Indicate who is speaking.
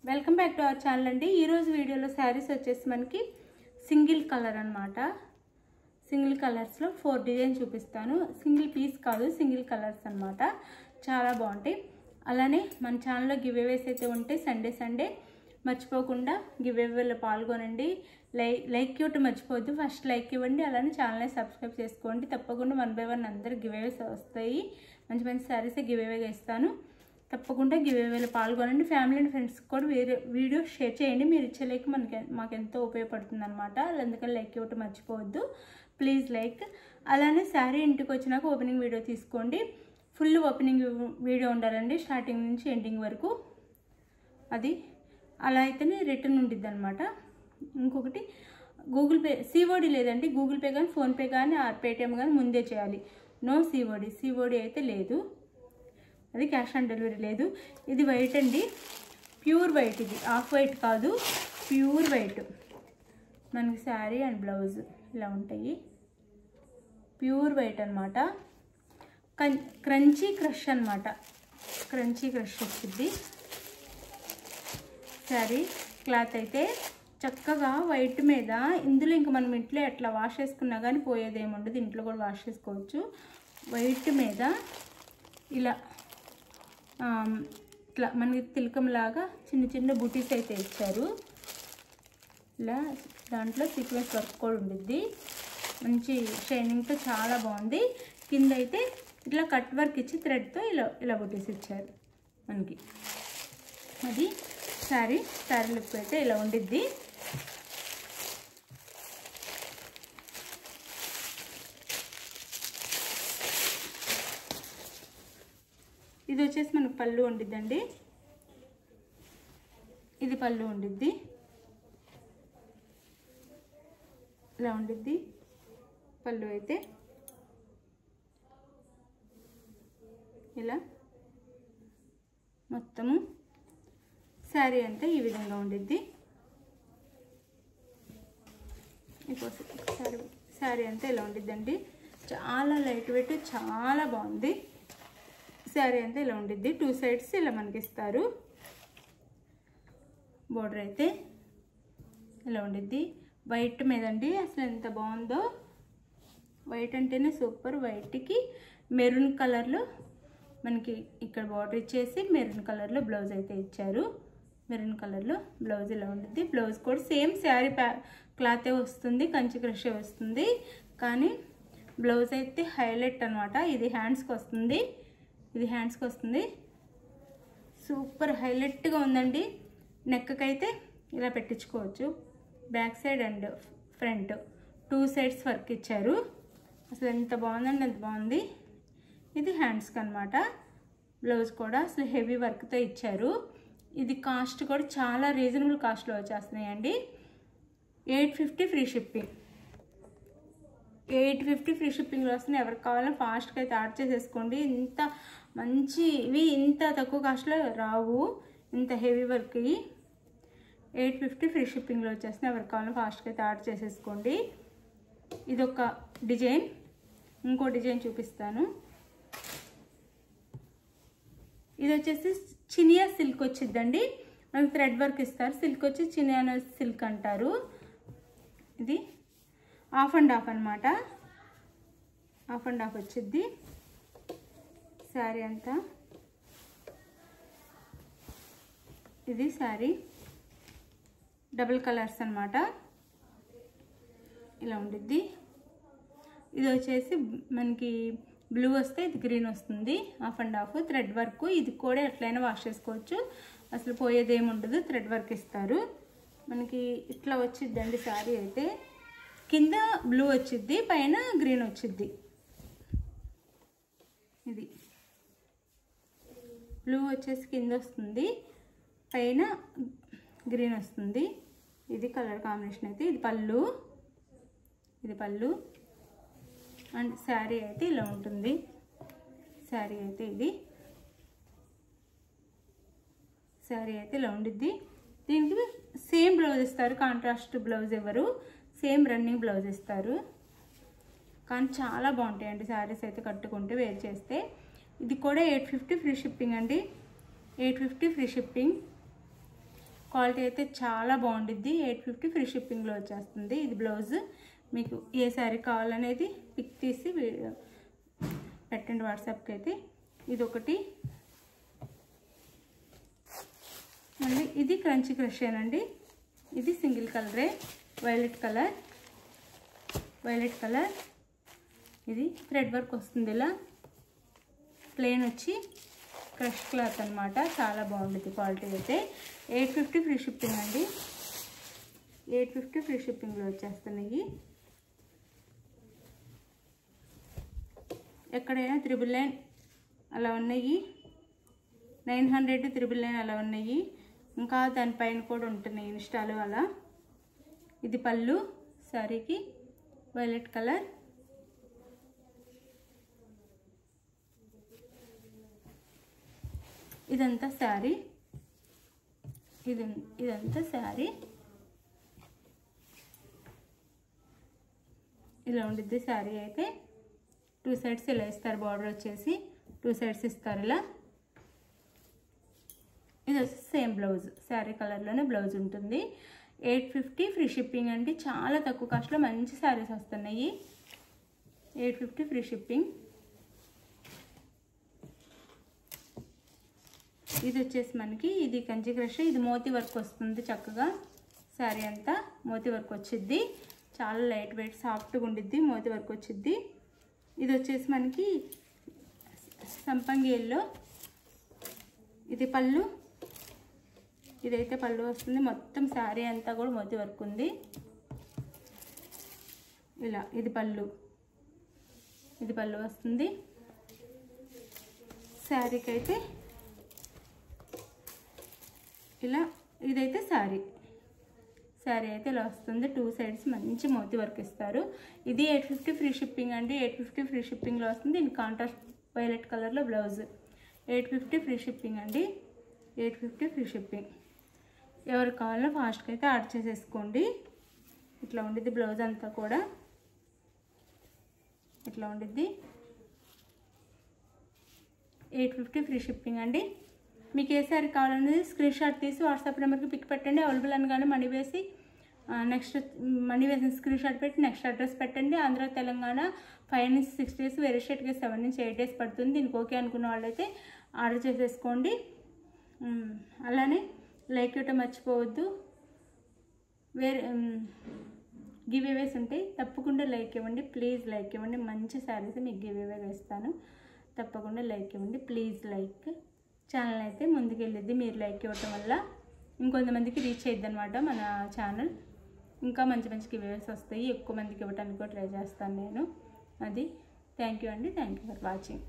Speaker 1: Welcome back to our channel అండి. ఈరోజు వీడియోలో శారీస్ వచ్చేసి మనకి సింగిల్ కలర్ అనమాట. సింగిల్ కలర్స్లో 4 డిజైన్ చూపిస్తాను. సింగిల్ పీస్ కాదు, సింగిల్ కలర్స్ అనమాట. చాలా బాగుంటాయి. అలానే మన ఛానల్లో గివ్ అవేస్ అయితే ఉంటాయి. సండే మర్చిపోకుండా గివ్ అవేలో పాల్గొనండి. లైక్ ఇవ్వటం మర్చిపోవద్దు. ఫస్ట్ లైక్ ఇవ్వండి. అలానే ఛానల్ని సబ్స్క్రైబ్ చేసుకోండి. తప్పకుండా 1 by 1 అందరు గివ్ అవేస్ వస్తాయి. మంచి మంచి శారీసే గివ్ అవేగా ఇస్తాను. తప్పకుండా గివ్ అవేలో పాల్గొనండి. ఫ్యామిలీ అండ్ ఫ్రెండ్స్కి కూడా వీడియో షేర్ చేయండి. మీరు ఇచ్చే లైక్ మాకు ఎంతో ఉపయోగపడుతుంది అనమాట. అందుకని లైక్ ఇవ్వటం మర్చిపోవద్దు. Please like. అలానే శారీ ఇంటికి వచ్చినాక ఓపెనింగ్ వీడియో తీసుకోండి. ఫుల్ ఓపెనింగ్ వీడియో ఉండాలండి, స్టార్టింగ్ నుంచి ఎండింగ్ వరకు. అది అలా అయితేనే రిటర్న్ ఉండిద్ది అనమాట. ఇంకొకటి గూగుల్ పే, సిఓడి లేదండి. గూగుల్ పే కానీ ఫోన్పే కానీ పేటిఎం కానీ ముందే చేయాలి. నో సిఓడి అయితే లేదు. అది క్యాష్ ఆన్ డెలివరీ లేదు. ఇది వైట్ అండి, ప్యూర్ వైట్. ఇది ఆఫ్ వైట్ కాదు, ప్యూర్ వైట్. మనకి శారీ అండ్ బ్లౌజ్ ఇలా ఉంటాయి. ప్యూర్ వైట్ అనమాట. క్రంచీ క్రష్ అనమాట. క్రంచీ క్రష్ వచ్చింది శారీ. క్లాత్ అయితే చక్కగా వైట్ మీద. ఇందులో ఇంకా మనం ఇంట్లో ఎట్లా వాష్ చేసుకున్నా కానీ పోయేదేముండదు. ఇంట్లో కూడా వాష్ చేసుకోవచ్చు. వైట్ మీద ఇలా ఇట్లా మనకి తిలకంలాగా చిన్న చిన్న బుటీస్ అయితే ఇచ్చారు. ఇలా దాంట్లో సీక్వెన్స్ వర్క్ కూడా ఉండిద్ది. మంచి షైనింగ్తో చాలా బాగుంది. కింద అయితే ఇట్లా కట్ వర్క్ ఇచ్చి థ్రెడ్తో ఇలా బుటీస్ ఇచ్చారు మనకి. అది శారీ లుక్ అయితే ఇలా ఉండిద్ది. ఇది వచ్చేసి మనకు పళ్ళు ఉండిద్దండి. ఇది పళ్ళు ఉండిద్ది. ఇలా ఉండిద్ది పళ్ళు అయితే. ఇలా మొత్తము శారీ అంతా ఈ విధంగా ఉండిద్ది. శారీ అంతా ఇలా ఉండిద్దండి. చాలా లైట్ వెయిట్, చాలా బాగుంది. శారీ అంతా ఇలా ఉండిద్ది. 2 సైడ్స్ ఇలా మనకి ఇస్తారు. బోర్డర్ అయితే ఇలా ఉండిద్ది. వైట్ మీదండి. అసలు ఎంత బాగుందో. వైట్ అంటేనే సూపర్. వైట్కి మెరూన్ కలర్లో మనకి ఇక్కడ బార్డర్ ఇచ్చేసి మెరూన్ కలర్లో బ్లౌజ్ అయితే ఇచ్చారు. మెరూన్ కలర్లో బ్లౌజ్ ఇలా ఉండిద్ది. బ్లౌజ్ కూడా సేమ్ శారీ క్లాతే వస్తుంది, కంచి క్రషే వస్తుంది. కానీ బ్లౌజ్ అయితే హైలైట్ అనమాట. ఇది హ్యాండ్స్కి వస్తుంది. సూపర్ హైలైట్గా ఉందండి. నెక్కకైతే ఇలా పెట్టించుకోవచ్చు. Back side and front 2 sides work ఇచ్చారు. అసలు ఎంత బాగుందండి, ఎంత బాగుంది. ఇది హ్యాండ్స్కి అనమాట. బ్లౌజ్ కూడా అసలు హెవీ వర్క్తో ఇచ్చారు. ఇది కాస్ట్ కూడా చాలా రీజనబుల్ కాస్ట్లో వచ్చేస్తున్నాయండి. 850 ఫ్రీ షిప్పింగ్. 850 ఫ్రీ షిప్పింగ్లో వస్తున్నాయి. ఎవరికి కావాలో ఫాస్ట్గా అయితే ఆర్డర్ చేసేసుకోండి. ఇంత మంచివి ఇంత తక్కువ కాస్ట్లో రావు. ఇంత హెవీ వర్క్ 850 ఫ్రీ షిప్పింగ్లో వచ్చేస్తున్నాయి. ఎవరికి కావాలో ఫాస్ట్గా అయితే ఆర్డర్ చేసేసుకోండి. ఇదొక డిజైన్. ఇంకో డిజైన్ చూపిస్తాను. ఇది వచ్చేసి చినియా సిల్క్ వచ్చిద్దండి. మనకి థ్రెడ్ వర్క్ ఇస్తారు. సిల్క్ వచ్చి చినియా సిల్క్ అంటారు. ఇది ఆఫ్ అండ్ ఆఫ్ అనమాట. ఆఫ్ అండ్ ఆఫ్ వచ్చిద్ది శారీ అంతా. ఇది శారీ డబుల్ కలర్స్ అనమాట. ఇలా ఉండిద్ది. ఇది వచ్చేసి మనకి బ్లూ వస్తే ఇది గ్రీన్ వస్తుంది. Of and of thread work. ఇది కూడా ఎట్లయినా వాష్ చేసుకోవచ్చు. అసలు పోయేదేముండదు. థ్రెడ్ వర్క్ ఇస్తారు మనకి. ఇట్లా వచ్చిద్దండి శారీ అయితే. కింద బ్లూ వచ్చిద్ది, పైన గ్రీన్ వచ్చిద్ది. ఇది బ్లూ వచ్చేసి కింద వస్తుంది, పైన గ్రీన్ వస్తుంది. ఇది కలర్ కాంబినేషన్ అయితే. ఇది పళ్ళు అండ్ శారీ అయితే ఇలా ఉంటుంది. శారీ అయితే ఇలా ఉండిద్ది. దీనికి సేమ్ బ్లౌజ్ ఇస్తారు. కాంట్రాస్ట్ బ్లౌజ్ ఎవరు, సేమ్ రన్నింగ్ బ్లౌజ్ ఇస్తారు. కానీ చాలా బాగుంటాయండి శారీస్ అయితే కట్టుకుంటే, వేర్ చేస్తే. ఇది కూడా 850 ఫ్రీ షిప్పింగ్ అండి. 850 ఫ్రీ షిప్పింగ్. క్వాలిటీ అయితే చాలా బాగుండిద్ది. 850 ఫ్రీ షిప్పింగ్లో వచ్చేస్తుంది. ఇది బ్లౌజ్. మీకు ఏ శారీ కావాలనేది పిక్ తీసి పెట్టండి వాట్సాప్కి అయితే. ఇది ఒకటి అండి. ఇది క్రంచీ క్రషేనండి. ఇది సింగిల్ కలరే, వైలెట్ కలర్. ఇది థ్రెడ్ వర్క్ వస్తుంది. ఇలా ప్లెయిన్ వచ్చి క్రష్ క్లాత్ అనమాట. చాలా బాగుంటుంది క్వాలిటీ అయితే. 850 ఫ్రీ షిప్పింగ్ అండి. 850 ఫ్రీ షిప్పింగ్లో వచ్చేస్తున్నాయి. ఎక్కడైనా 999 అలా ఉన్నాయి, 900 999 అలా ఉన్నాయి. ఇంకా దానిపైన కూడా ఉంటున్నాయి ఇన్స్టాలు అలా. ఇది పళ్ళు శారీకి, వైలెట్ కలర్. ఇదంతా శారీ. ఇదంతా శారీ ఇలా ఉండిద్ది. శారీ అయితే 2 సైడ్స్ ఇలా ఇస్తారు. బార్డర్ వచ్చేసి 2 సైడ్స్ ఇస్తారు ఇలా. ఇది వచ్చి సేమ్ బ్లౌజ్, శారీ కలర్లోనే బ్లౌజ్ ఉంటుంది. 850 ఫ్రీ షిప్పింగ్ అండి. చాలా తక్కువ కాస్ట్లో మంచి శారీస్ వస్తున్నాయి. 850 ఫ్రీ షిప్పింగ్. ఇది వచ్చేసి మనకి ఇది కంచి క్రష్. ఇది మోతీ వర్క్ వస్తుంది చక్కగా. శారీ అంతా మోతీ వర్క్ వచ్చిద్ది. చాలా లైట్ వెయిట్ సాఫ్ట్గా ఉండిద్ది. మోతీ వర్క్ వచ్చిద్ది. ఇది వచ్చేసి మనకి సంపంగి ఎల్లో. ఇది పళ్ళు. ఇదైతే పళ్ళు వస్తుంది. మొత్తం శారీ అంతా కూడా మోతీ వర్క్ ఉంది ఇలా. ఇది పళ్ళు వస్తుంది. శారీకి అయితే ఇలా. ఇదైతే శారీ అయితే ఇలా వస్తుంది. 2 సైడ్స్ మంచి మోతీ వర్క్ ఇస్తారు. ఇది 850 ఫ్రీ షిప్పింగ్ అండి. 850 ఫ్రీ షిప్పింగ్లో వస్తుంది. దీని కాంట్రాస్ట్ వైలెట్ కలర్లో బ్లౌజ్. 850 ఫ్రీ షిప్పింగ్ అండి. 850 ఫ్రీ షిప్పింగ్. ఎవరు కావాలో ఫాస్ట్గా అయితే ఆర్డర్ చేసేసుకోండి. ఇట్లా ఉండిద్ది బ్లౌజ్ అంతా కూడా. ఇట్లా ఉండిద్ది. 850 ఫ్రీ షిప్పింగ్ అండి. మీకు ఏ సారీ కావాలనేది స్క్రీన్ షాట్ తీసి వాట్సాప్ నెంబర్కి పిక్ పెట్టండి. అవైలబుల్ అనగానే మనీ వేసి మనీ వేసిన స్క్రీన్ షాట్ పెట్టి నెక్స్ట్ అడ్రస్ పెట్టండి. ఆంధ్ర తెలంగాణ 5 నుంచి 6 డేస్, వేరే స్టేట్కి 7 నుంచి 8 డేస్ పడుతుంది. దీనికి ఓకే అనుకున్న వాళ్ళైతే ఆర్డర్ చేసేసుకోండి. అలానే లైక్ ఇవ్వటం మర్చిపోవద్దు. వేరే గివ్ అవేస్ ఉంటాయి, తప్పకుండా లైక్ ఇవ్వండి. ప్లీజ్ లైక్ ఇవ్వండి. మంచి శారీస్ మీకు గివ్ అవే వేస్తాను. తప్పకుండా లైక్ ఇవ్వండి. Please like. ఛానల్ అయితే ముందుకెళ్ళిద్ది మీరు లైక్ ఇవ్వటం వల్ల. ఇంకొంతమందికి రీచ్ అయ్యిద్ది అనమాట మన ఛానల్. ఇంకా మంచి మంచి గివ్ అవేస్ వస్తాయి. ఎక్కువ మందికి ఇవ్వడానికి కూడా ట్రై చేస్తాను నేను. అది థ్యాంక్ యూ అండి. Thank you for watching.